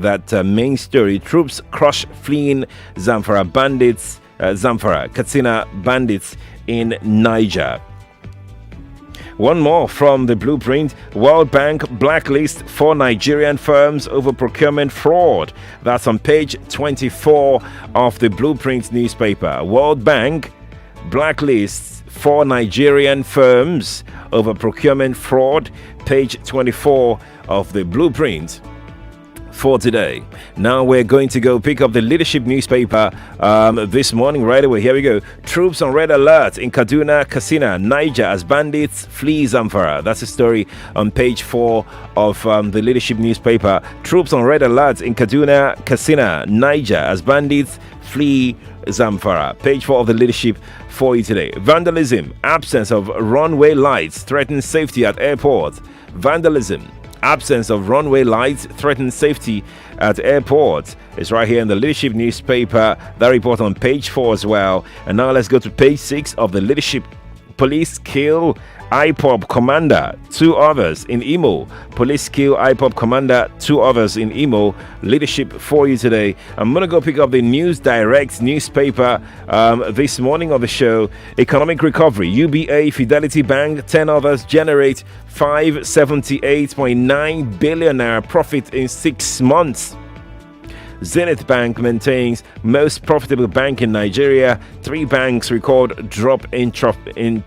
that main story. Troops crush fleeing Zamfara, Katsina bandits in Niger. One more from the blueprint. World Bank blacklist 4 Nigerian firms over procurement fraud. That's on page 24 of the blueprint newspaper. World Bank blacklists 4 Nigerian firms over procurement fraud. Page 24 of the blueprint for today. Now we're going to go pick up the leadership newspaper this morning right away. Here we go. Troops on red alert in Kaduna, Katsina, Niger as bandits flee Zamfara. That's a story on page 4 of the leadership newspaper. Troops on red alert in Kaduna, Katsina, Niger as bandits flee Zamfara. Page 4 of the leadership for you today. Vandalism, absence of runway lights threatens safety at airport. Vandalism, absence of runway lights threatens safety at airports. It's right here in the leadership newspaper. That report on page 4 as well. And now let's go to page 6 of the leadership. Police kill IPOB commander, 2 others in Imo. Police kill IPOB commander, 2 others in Imo. Leadership for you today. I'm going to go pick up the News Direct newspaper this morning of the show. Economic recovery. UBA, Fidelity Bank, 10 others generate 578.9 billion naira profit in 6 months. Zenith Bank maintains most profitable bank in Nigeria. 3 banks record drop in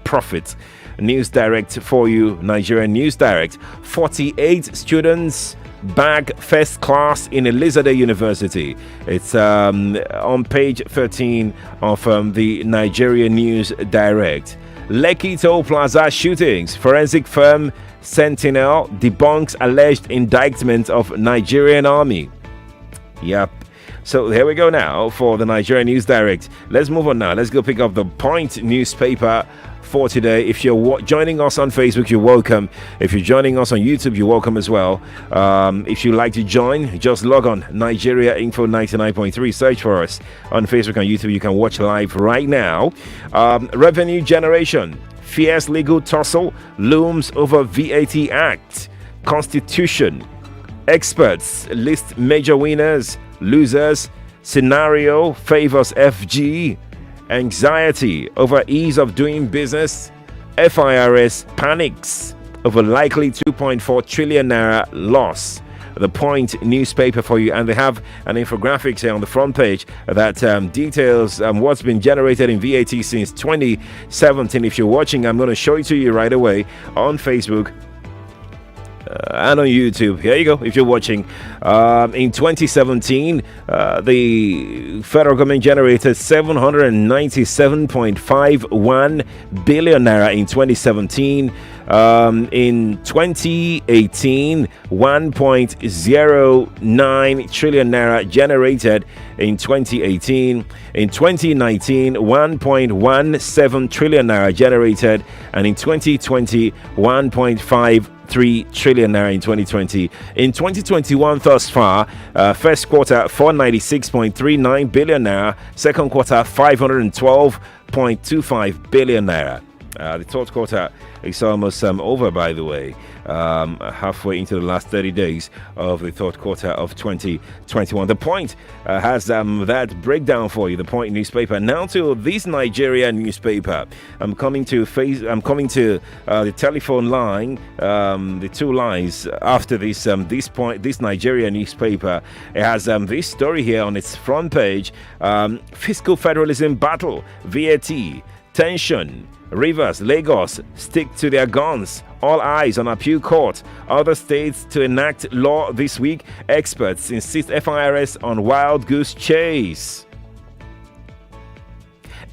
profits. News Direct for you, Nigerian News Direct. 48 students bag first class in Elizabeth University. It's on page 13 of the Nigerian News Direct. Lekki Toll Plaza shootings. Forensic firm Sentinel debunks alleged indictment of Nigerian army. Yep. So here we go now for the Nigerian News Direct. Let's move on now. Let's go pick up the Point newspaper for today. If you're joining us on Facebook, you're welcome. If you're joining us on YouTube, you're welcome as well. If you'd like to join, just log on Nigeria Info 99.3. Search for us on Facebook and YouTube. You can watch live right now. Revenue generation. Fierce legal tussle looms over VAT Act. Constitution. Experts list major winners, losers. Scenario favors FG. Anxiety over ease of doing business. FIRS panics over likely 2.4 trillion naira loss. The Point newspaper for you, and they have an infographic here on the front page that details what's been generated in VAT since 2017. If you're watching, I'm going to show it to you right away on Facebook and on YouTube. Here you go. If you're watching, in 2017, the federal government generated 797.51 billion naira in 2017. In 2018, 1.09 trillion naira generated in 2018. In 2019, 1.17 trillion naira generated, and in 2020, 1.53 trillion naira in 2020. In 2021 thus far, first quarter 496.39 billion naira, second quarter 512.25 billion naira. The third quarter is almost over, by the way, halfway into the last 30 days of the third quarter of 2021. The Point has that breakdown for you, the Point newspaper. Now to this Nigerian newspaper. I'm coming to the telephone line, the 2 lines after this this Nigerian newspaper. It has this story here on its front page. Fiscal federalism battle, VAT, tension. Rivers, Lagos stick to their guns. All eyes on appeal court. Other states to enact law this week. Experts insist FIRS on wild goose chase.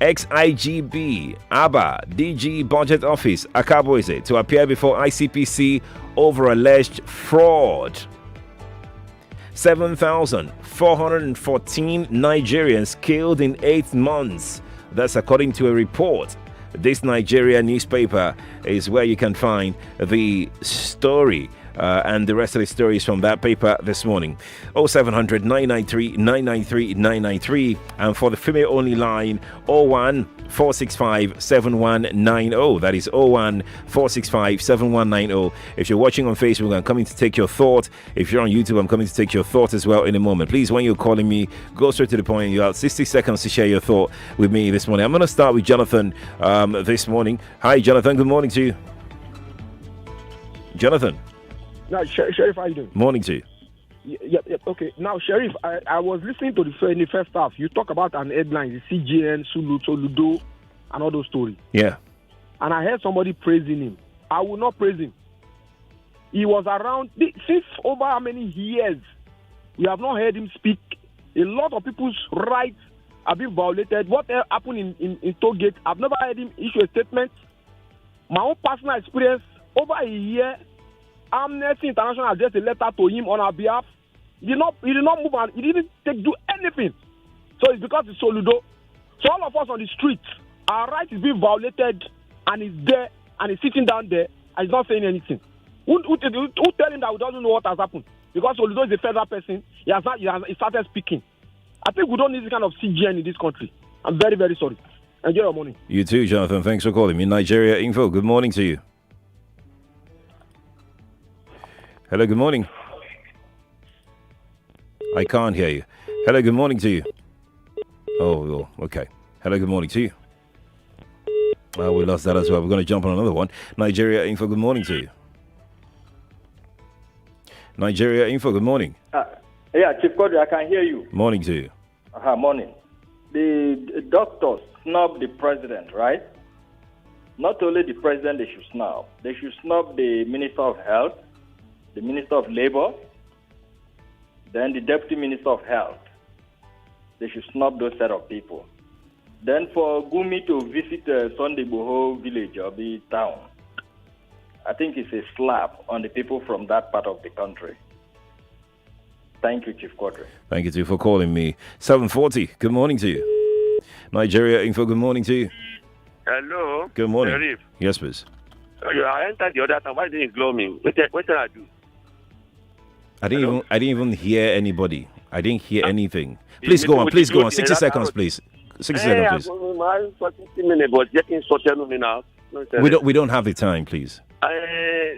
Ex-IGB, ABBA, DG Budget Office, Akaboise to appear before ICPC over alleged fraud. 7,414 Nigerians killed in 8 months. That's according to a report. This Nigerian newspaper is where you can find the story and the rest of the stories from that paper this morning. 0700 993 993 993, and for the female only line 01 465 7190. That is 01 465 7190. If you're watching on Facebook, I'm coming to take your thought. If you're on YouTube, I'm coming to take your thought as well in a moment. Please, when you're calling me, go straight to the point. You have 60 seconds to share your thought with me this morning. I'm going to start with Jonathan this morning. Hi, Jonathan. Good morning to you. Jonathan. Now, Sheriff, how are you doing? Morning to you. Yep. Okay. Now, Sheriff, I was listening to in the first half. You talk about an headline, the CGN, Ludo, and all those stories. Yeah. And I heard somebody praising him. I will not praise him. He was around since over how many years we have not heard him speak. A lot of people's rights have been violated. What happened in Tollgate, I've never heard him issue a statement. My own personal experience, over a year, Amnesty International addressed a letter to him on our behalf. He did not move on. He didn't do anything. So it's because it's Soludo. So all of us on the streets, our right is being violated, and he's there, and he's sitting down there, and he's not saying anything. Who tell him that we don't know what has happened? Because Soludo is a federal person. He started speaking. I think we don't need this kind of CGN in this country. I'm very, very sorry. Enjoy your morning. You too, Jonathan. Thanks for calling me. Nigeria Info, good morning to you. Hello, good morning. I can't hear you. Hello, good morning to you. Oh, okay. Hello, good morning to you. We lost that as well. We're going to jump on another one. Nigeria Info, good morning to you. Nigeria Info, good morning. Yeah, Chief Quadry, I can hear you. Morning to you. Morning. The doctors snub the president, right? Not only the president they should snub. They should snub the Minister of Health, the Minister of Labor, then the Deputy Minister of Health. They should snub those set of people. Then for Gumi to visit Sunday Boho village or the town, I think it's a slap on the people from that part of the country. Thank you, Chief Quadry. Thank you too for calling me. 740, good morning to you. Nigeria Info, good morning to you. Hello. Good morning. Sheriff. Yes, please. I entered the other time. Why didn't you blow me? What did I do? I didn't even hear anybody. I didn't hear anything. Please go on. 60 seconds, please. 60 seconds, please. We don't have the time, please.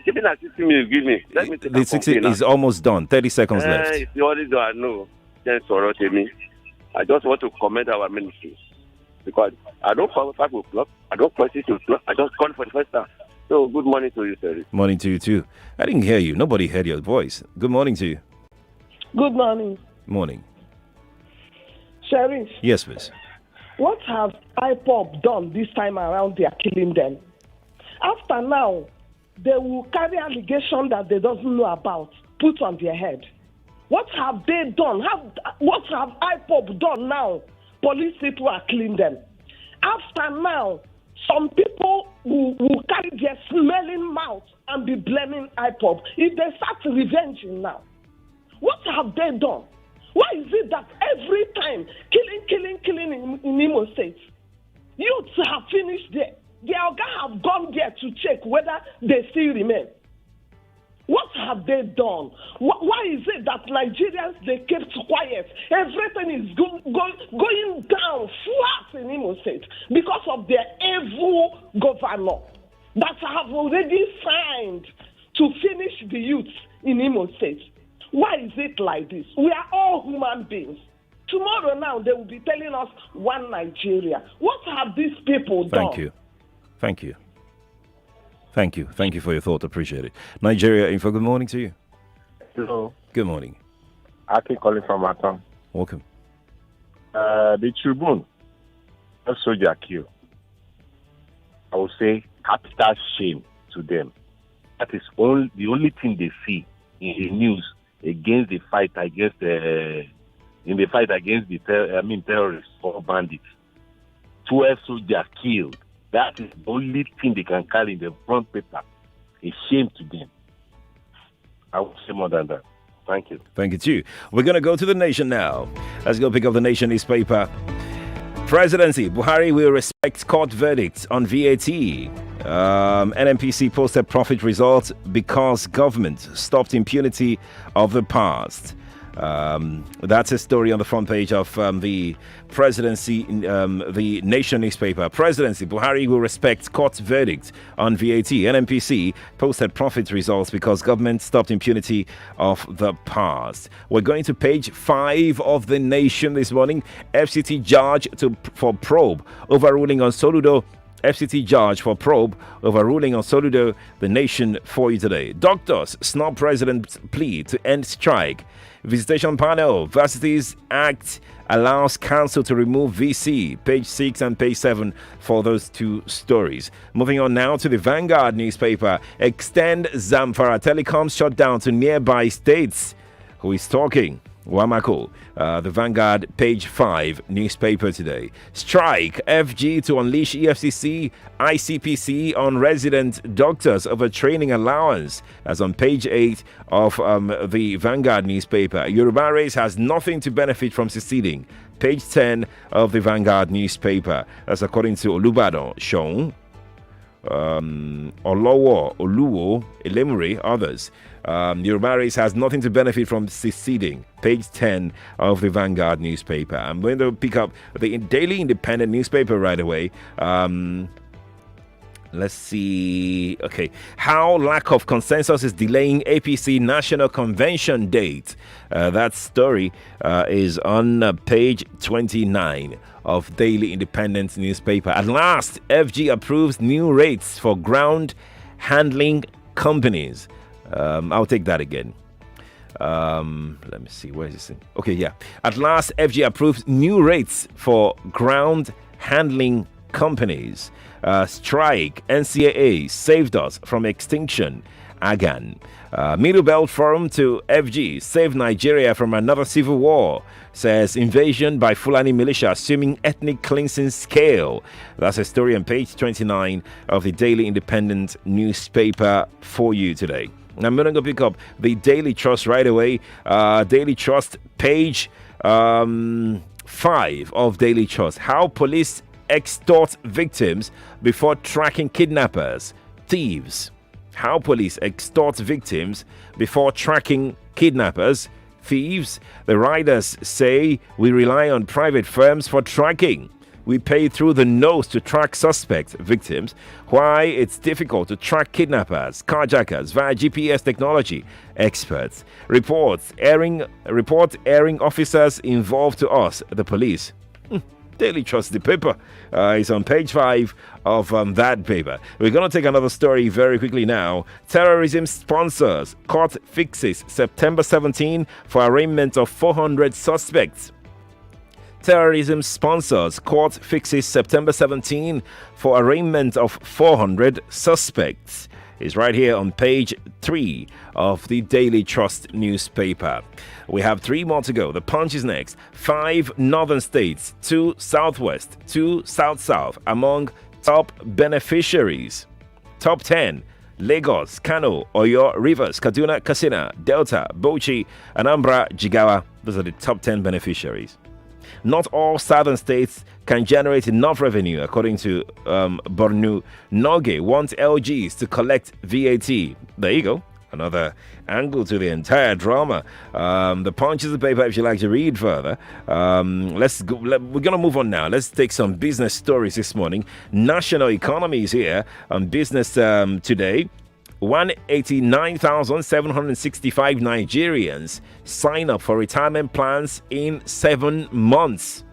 60 minutes, give me. Let me the 60 is almost done. 30 seconds left. It's the only I know. I just want to commend our ministry because I don't call 5 o'clock. I don't call 6 o'clock. I just call for the first time. So good morning to you, sir. Morning to you too. I didn't hear you. Nobody heard your voice. Good morning to you. Good morning. Morning. Sheriff. Yes, please. What have IPOB done this time around? They are killing them. After now, they will carry allegation that they don't know about, put on their head. What have they done? What have IPOB done now? Police people are killing them. After now, some people will carry their smelling mouth and be blaming IPOB. If they start revenging now, what have they done? Why is it that every time killing in Imo State, youths have finished there? Their Oga have gone there to check whether they still remain. What have they done? Why is it that Nigerians, they kept quiet? Everything is going down flat in Imo State because of their evil governor that have already signed to finish the youths in Imo State. Why is it like this? We are all human beings. Tomorrow now, they will be telling us one Nigeria. What have these people done? Thank you for your thought. Appreciate it. Nigeria Info, good morning to you. Hello. Good morning. Aki calling from Atom. Welcome. The Tribune, a soldier killed. I would say capital shame to them. That is the only thing they see in the news against the fight against terrorists or bandits. 12 soldiers killed. That is the only thing they can carry in the front paper. A shame to them. I would say more than that. Thank you. Thank you too. We're going to go to the Nation now. Let's go pick up the Nation newspaper. Presidency, Buhari will respect court verdicts on VAT. NNPC posted profit results because government stopped impunity of the past. That's a story on the front page of the presidency, the Nation newspaper. Presidency, Buhari will respect court's verdict on VAT. NNPC posted profit results because government stopped impunity of the past. We're going to page 5 of the Nation this morning. FCT judge for probe overruling on Soludo. FCT judge for probe overruling on Soludo. The Nation for you today. Doctors snub president's plea to end strike. Visitation panel. Varsities Act allows council to remove VC. Page 6 and page 7 for those two stories. Moving on now to the Vanguard newspaper. Extend Zamfara telecoms shutdown to nearby states. Who is talking? Wamako. The Vanguard page 5 newspaper today. Strike FG to unleash EFCC ICPC on resident doctors over training allowance. As on page 8 of the Vanguard newspaper. Yoruba race has nothing to benefit from seceding. Page 10 of the Vanguard newspaper. That's according to Olubadan Seun, Olowo, Oluwo, Elemure, others. Yoruba race has nothing to benefit from seceding. Page 10 of the Vanguard newspaper. I'm going to pick up the Daily Independent newspaper right away. Let's see. Okay. How lack of consensus is delaying APC National Convention date. That story is on page 29 of Daily Independent newspaper. At last, FG approves new rates for ground handling companies. I'll take that again. Let me see. Where is this thing? Okay, yeah. At last, FG approves new rates for ground handling companies. Strike, NCAA saved us from extinction. Agan. Middle Belt Forum to FG save Nigeria from another civil war. Says invasion by Fulani militia assuming ethnic cleansing scale. That's a story on page 29 of the Daily Independent newspaper for you today. I'm going to go pick up the Daily Trust right away. Daily Trust, page 5 of Daily Trust. How police extort victims before tracking kidnappers. Thieves. How police extort victims before tracking kidnappers. Thieves. The riders say we rely on private firms for tracking. We pay through the nose to track suspect victims. Why it's difficult to track kidnappers, carjackers via GPS technology. Experts. Report airing officers involved to us, the police. Daily Trust, the paper, is on page 5 of that paper. We're going to take another story very quickly now. Terrorism sponsors. Court fixes September 17 for arraignment of 400 suspects. Terrorism sponsors. Court fixes September 17 for arraignment of 400 suspects. Is right here on page 3 of the Daily Trust newspaper. We have 3 more to go. The Punch is next. 5 northern states, 2 southwest, 2 south-south among top beneficiaries. Top 10. Lagos, Kano, Oyo, Rivers, Kaduna, Katsina, Delta, Bauchi, Anambra, Jigawa. Those are the top 10 beneficiaries. Not all southern states can generate enough revenue, according to Bornu. Noge wants LGs to collect VAT. There you go. Another angle to the entire drama. The Punch is the paper if you like to read further. Let's go. We're going to move on now. Let's take some business stories this morning. National economy is here on business today. 189,765 Nigerians sign up for retirement plans in 7 months.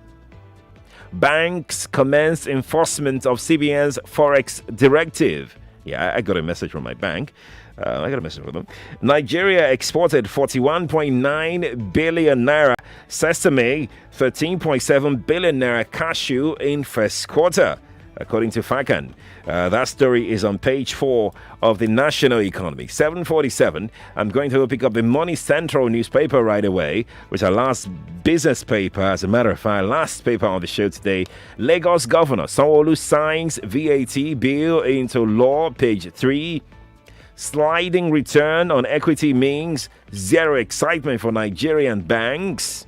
Banks commence enforcement of CBN's Forex directive. Yeah, I got a message from my bank. I got a message from them. Nigeria exported 41.9 billion naira sesame, 13.7 billion naira cashew in first quarter, according to FACAN. That story is on page 4 of the national economy. 7:47. I'm going to pick up the Money Central newspaper right away, which is our last business paper. As a matter of fact, last paper on the show today. Lagos Governor Sanwo-Olu signs VAT bill into law, page 3. Sliding return on equity means zero excitement for Nigerian banks.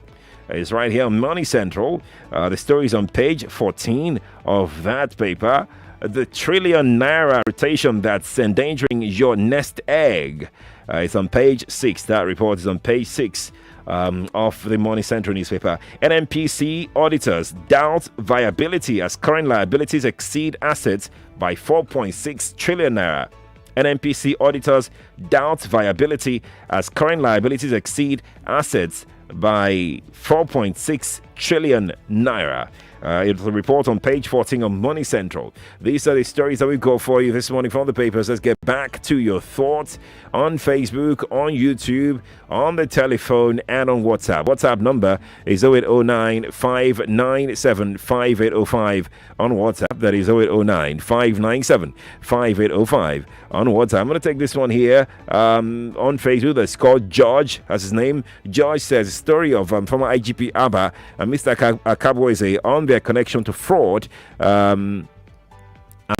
It's right here on Money Central. The story is on page 14 of that paper. the trillion naira rotation that's endangering your nest egg. It's on page 6. That report is on page 6 of the Morning Central newspaper. NNPC auditors doubt viability as current liabilities exceed assets by 4.6 trillion naira. NNPC auditors doubt viability as current liabilities exceed assets by 4.6 trillion naira. It's a report on page 14 of Money Central. These are the stories that we got for you this morning from the papers. Let's get back to your thoughts on Facebook, on YouTube, on the telephone, and on WhatsApp. WhatsApp number is 0809 597 5805 on WhatsApp. That is 0809 597 5805 on WhatsApp. I'm going to take this one here on Facebook. That's called George, as his name. George says, story of former IGP Abba and Mr. Kabweze on their connection to fraud. I'm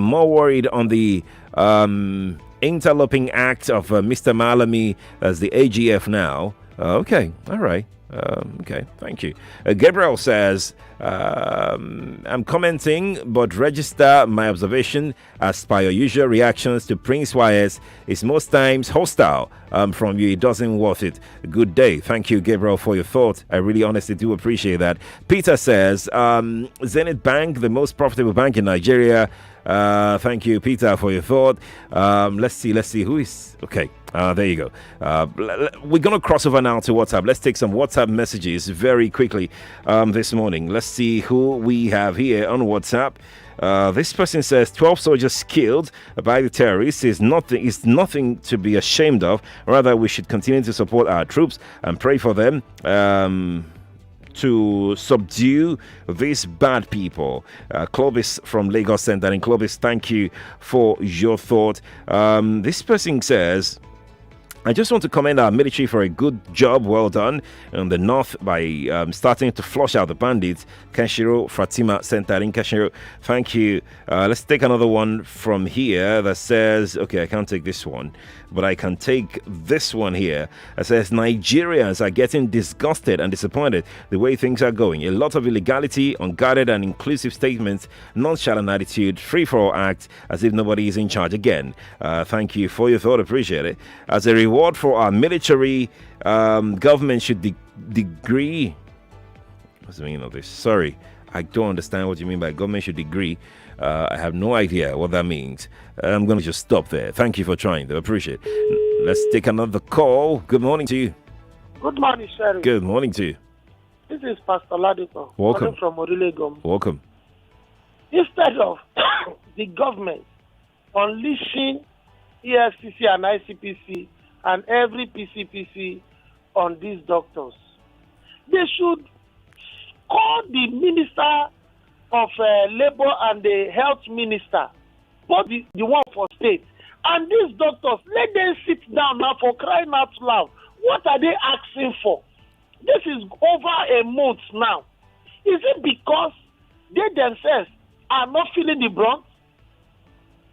more worried on the interloping act of Mr. Malami as the AGF now. Okay, all right. Okay, thank you. Gabriel says, I'm commenting, but register my observation as per your usual reactions to Prince Wires is most times hostile from you. It doesn't worth it. Good day. Thank you, Gabriel, for your thought. I really honestly do appreciate that. Peter says, Zenith Bank, the most profitable bank in Nigeria. Thank you, Peter, for your thought. Let's see who is okay. There you go. We're gonna cross over now to WhatsApp. Let's take some WhatsApp messages very quickly this morning. Let's see who we have here on WhatsApp. This person says 12 soldiers killed by the terrorists is nothing to be ashamed of. Rather, we should continue to support our troops and pray for them to subdue these bad people. Clovis from Lagos Center. And Clovis, thank you for your thought. This person says, I just want to commend our military for a good job well done in the north by starting to flush out the bandits. Kashiro Fatima Center in Kashiro. Thank you. Let's take another one from here that says, okay, I can't take this one, but I can take this one here. It says Nigerians are getting disgusted and disappointed the way things are going. A lot of illegality, unguarded and inclusive statements, nonchalant attitude, free-for-all act as if nobody is in charge again. Thank you for your thought. Appreciate it. As a reward for our military, government should degree. What's the meaning of this? Sorry, I don't understand what you mean by government should degree. I have no idea what that means. I'm going to just stop there. Thank you for trying, though. Appreciate it. Let's take another call. Good morning to you. Good morning, Sherry. Good morning to you. This is Pastor Ladipo. Welcome. From Orilegom. Welcome. Instead of the government unleashing EFCC and ICPC and every PCPC on these doctors, they should call the Minister of Labour and the Health Minister, both the one for state, and these doctors, let them sit down now for crying out loud. What are they asking for? This is over a month now. Is it because they themselves are not feeling the brunt?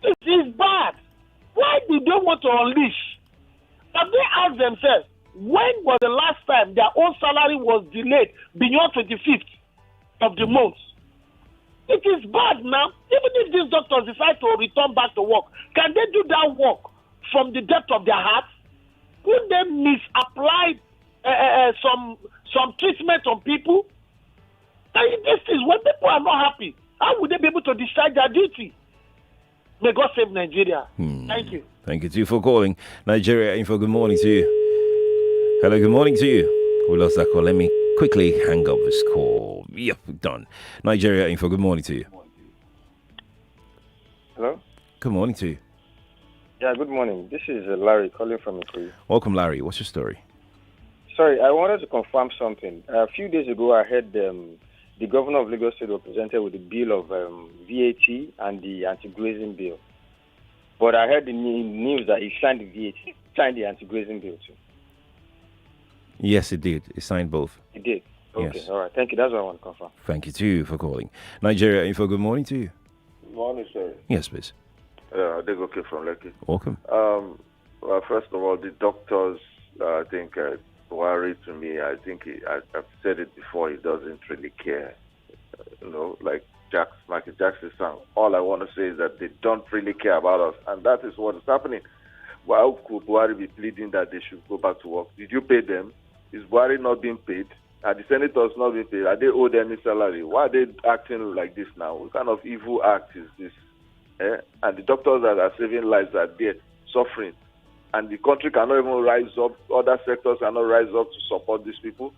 It is bad. Why do they want to unleash? Have they asked themselves, when was the last time their own salary was delayed beyond 25th of the month? It is bad now. Even if these doctors decide to return back to work, can they do that work from the depth of their hearts? Could they misapply some treatment on people? And this is when people are not happy. How would they be able to discharge their duty? May God save Nigeria. Thank you. Thank you too for calling. Nigeria Info, good morning to you. Hello, good morning to you. We lost that call. Let me quickly hang up this call. Yep, done. Nigeria Info, good morning to you. Hello? Good morning to you. Yeah, good morning. This is Larry calling from Ikoyi. Welcome, Larry. What's your story? Sorry, I wanted to confirm something. A few days ago, I heard the governor of Lagos State was presented with the bill of VAT and the anti-grazing bill. But I heard the news that he signed the VAT, signed the anti-grazing bill too. Yes, it did. It signed both. It did? Okay, Yes. all right. Thank you. That's what I want to confirm. Thank you too for calling. Nigeria Info, good morning to you. Good morning, sir. Yes, please. Adegoke from Lekki. Welcome. Well, first of all, the doctors, I think, worry to me. I think I've said it before. He doesn't really care. Like Michael Jackson song. All I want to say is that they don't really care about us, and that is what is happening. Why could Buhari be pleading that they should go back to work? Did you pay them? Is Buhari not being paid? Are the senators not being paid? Are they owed any salary? Why are they acting like this now? What kind of evil act is this? And the doctors that are saving lives are there suffering, and the country cannot even rise up. Other sectors cannot rise up to support these people.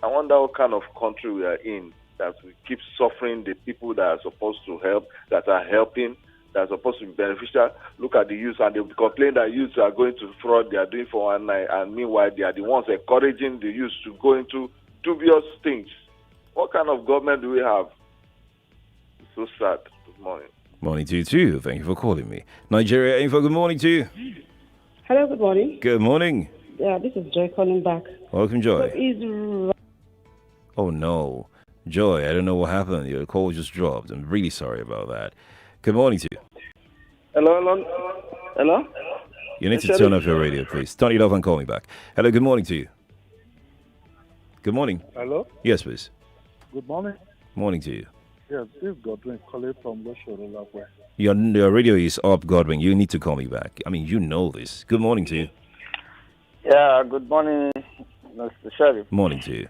I wonder what kind of country we are in, that we keep suffering the people that are supposed to help, that are helping, that are supposed to be beneficial. Look at the youth, and they complain that youths are going to fraud, they are doing for one night, and meanwhile they are the ones encouraging the youth to go into dubious things. What kind of government do we have? It's so sad. Good morning. Morning to you too. Thank you for calling me. Nigeria Info, good morning to you. Hello, good morning. Good morning. Yeah, this is Joy calling back. Welcome, Joy. So Oh no. Joy, I don't know what happened. Your call just dropped. I'm really sorry about that. Good morning to you. Hello? You need to turn off your radio, please. Turn it off and call me back. Hello, good morning to you. Good morning. Hello? Yes, please. Good morning. Morning to you. Yes, this is Godwin calling from Loshorolakwe. Your radio is up, Godwin. You need to call me back. I mean, you know this. Good morning to you. Yeah, good morning, Mr. Sheriff. Morning to you.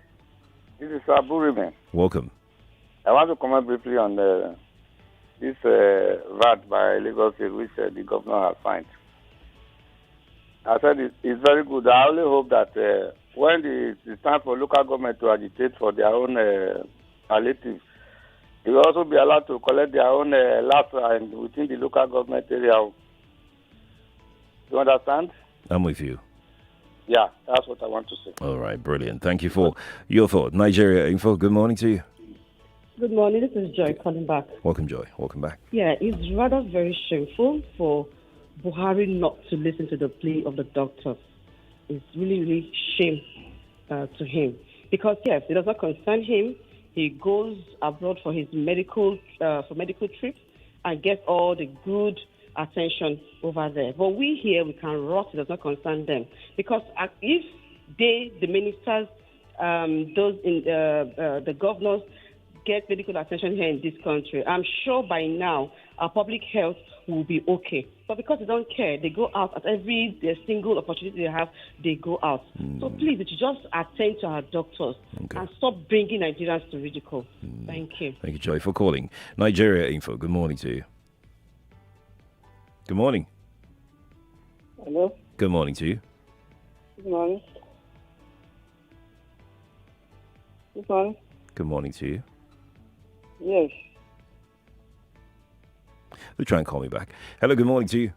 This is Abu Rimen. Welcome. I want to comment briefly on this VAT by Lagos State, which the governor has signed. I said it's very good. I only hope that when it's time for local government to agitate for their own palliatives, they will also be allowed to collect their own last and within the local government area. You understand? I'm with you. Yeah, that's what I want to say. All right, brilliant. Thank you for your thought. Nigeria Info, good morning to you. good morning. This is Joy calling back. Welcome, Joy. Welcome back. Yeah, it's rather very shameful for Buhari not to listen to the plea of the doctors. It's really, really shame to him. Because, yes, it does not concern him. He goes abroad for his medical trips and gets all the good attention over there. But we here, we can rot. It does not concern them. Because if the ministers, the governors, get medical attention here in this country, I'm sure by now our public health will be okay. But because they don't care, they go out at every single opportunity they have, they go out. So please, we should just attend to our doctors and stop bringing Nigerians to ridicule. Thank you. Thank you, Joy, for calling. Nigeria Info, good morning to you. Good morning. Hello? Good morning to you. Good morning. Good morning. Good morning to you. Yes. They'll try and call me back. Hello, good morning to you.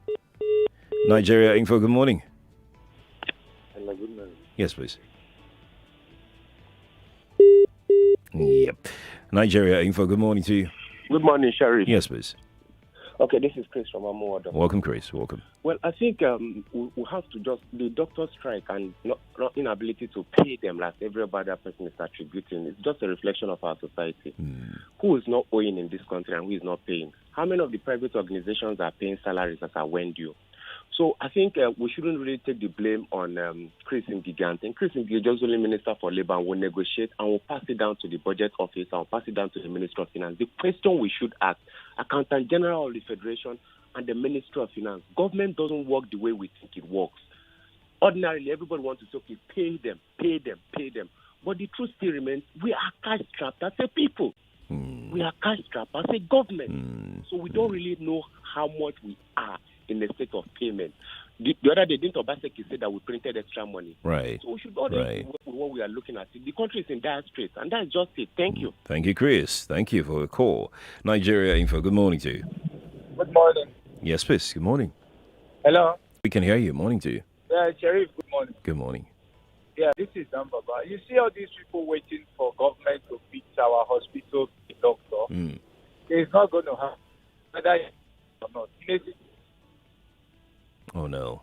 Nigeria Info, good morning. Hello, good morning. Yes, please. Yep. Nigeria Info, good morning to you. Good morning, Sheriff. Yes, please. Okay, this is Chris from Amuodo. Welcome, Chris. Welcome. Well, I think we have to just, the doctor strike and not inability to pay them like every other person is attributing. It's just a reflection of our society. Who is not owing in this country and who is not paying? How many of the private organizations are paying salaries that are when due? So I think we shouldn't really take the blame on Chris Ngigante. Chris Ngigante is just only Minister for Labour and will negotiate and will pass it down to the Budget Office and will pass it down to the Minister of Finance. The question we should ask, Accountant General of the Federation and the Minister of Finance, government doesn't work the way we think it works. Ordinarily, everybody wants to say, okay, pay them. But the truth still remains, we are cash-strapped as a people. We are cash-strapped as a government. So we don't really know how much we are in the state of payment. The other day, didn't Obaseki say that we printed extra money? Right. So we should always work with what we are looking at. The country is in dire straits, and that's just it. Thank you. Thank you, Chris. Thank you for the call. Nigeria Info, good morning to you. Good morning. Yes, please. Good morning. Hello? We can hear you. Morning to you. Yeah, Sheriff, good morning. Good morning. Yeah, this is Dambaba. You see all these people waiting for government to fix our hospital doctor. It's not going to happen, whether or not. Oh, no.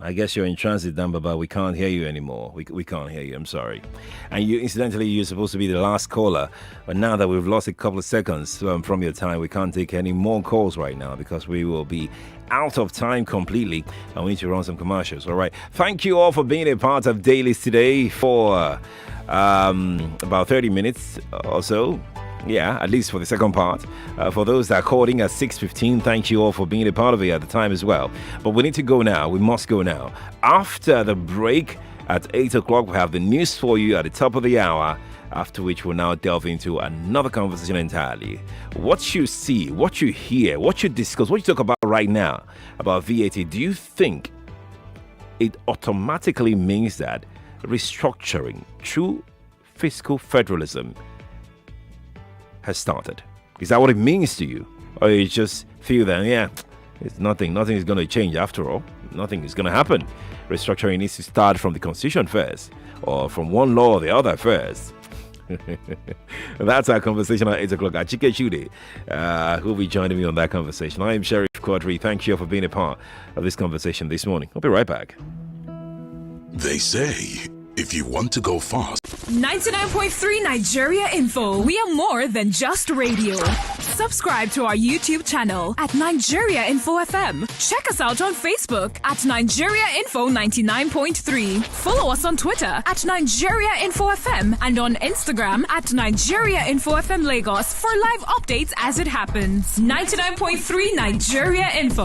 I guess you're in transit, Dambaba. We can't hear you anymore. We can't hear you. I'm sorry. And incidentally, you're supposed to be the last caller. But now that we've lost a couple of seconds from your time, we can't take any more calls right now because we will be out of time completely. And we need to run some commercials. All right. Thank you all for being a part of Dailies today for about 30 minutes or so. Yeah, at least for the second part. For those that are calling at 6:15, thank you all for being a part of it at the time as well. But we need to go now. We must go now. After the break at 8 o'clock, we have the news for you at the top of the hour, after which we'll now delve into another conversation entirely. What you see, what you hear, what you discuss, what you talk about right now about VAT, do you think it automatically means that restructuring through fiscal federalism has started? Is that what it means to you? Or you just feel that, yeah, it's nothing is going to change after all. Nothing is going to happen. Restructuring needs to start from the constitution first, or from one law or the other first. That's our conversation at 8 o'clock. Achike Chude, who will be joining me on that conversation. I am Sheriff Quadry. Thank you for being a part of this conversation this morning. I'll be right back. They say, if you want to go fast. 99.3 Nigeria Info. We are more than just radio. Subscribe to our YouTube channel at Nigeria Info FM. Check us out on Facebook at Nigeria Info 99.3. Follow us on Twitter at Nigeria Info FM and on Instagram at Nigeria Info FM Lagos for live updates as it happens. 99.3 Nigeria Info.